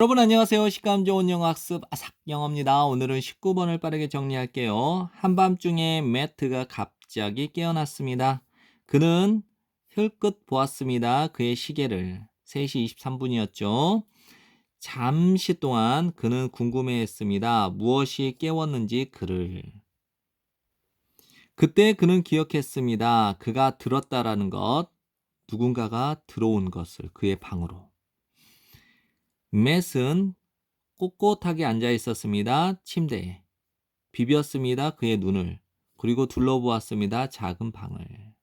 여러분 안녕하세요. 식감 좋은 영어 학습 아삭영어입니다. 오늘은 19번을 빠르게 정리할게요. 한밤중에 매트가 갑자기 깨어났습니다. 그는 힐끗 보았습니다. 그의 시계를. 3시 23분이었죠. 잠시 동안 그는 궁금해했습니다. 무엇이 깨웠는지 그를. 그때 그는 기억했습니다. 그가 들었다라는 것, 누군가가 들어온 것을 그의 방으로. 맷은 꼿꼿하게 앉아 있었습니다. 침대에. 비볐습니다. 그의 눈을. 그리고 둘러보았습니다. 작은 방을.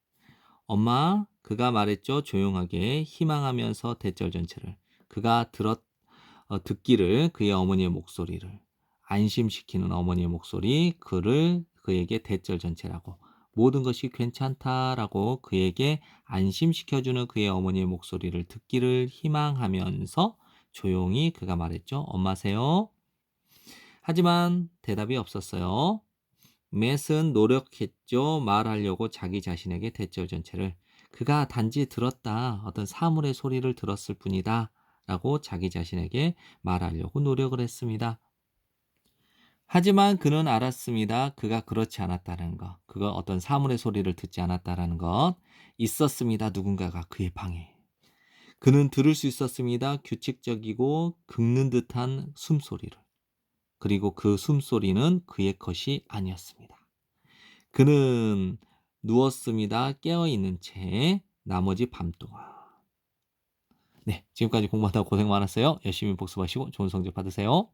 엄마, 그가 말했죠. 조용하게 희망하면서 대절 전체를. 그가 듣기를 그의 어머니의 목소리를. 안심시키는 어머니의 목소리, 그에게 대절 전체라고. 모든 것이 괜찮다라고 그에게 안심시켜주는 그의 어머니의 목소리를 듣기를 희망하면서 조용히 그가 말했죠. 엄마세요. 하지만 대답이 없었어요. 맷은 노력했죠. 말하려고 자기 자신에게 대절 전체를. 그가 단지 들었다. 어떤 사물의 소리를 들었을 뿐이다. 라고 자기 자신에게 말하려고 노력을 했습니다. 하지만 그는 알았습니다. 그가 그렇지 않았다는 것. 그가 어떤 사물의 소리를 듣지 않았다는 것. 있었습니다. 누군가가 그의 방에. 그는 들을 수 있었습니다. 규칙적이고 긁는 듯한 숨소리를. 그리고 그 숨소리는 그의 것이 아니었습니다. 그는 누웠습니다. 깨어있는 채 나머지 밤 동안. 네, 지금까지 공부하다가 고생 많았어요. 열심히 복습하시고 좋은 성적 받으세요.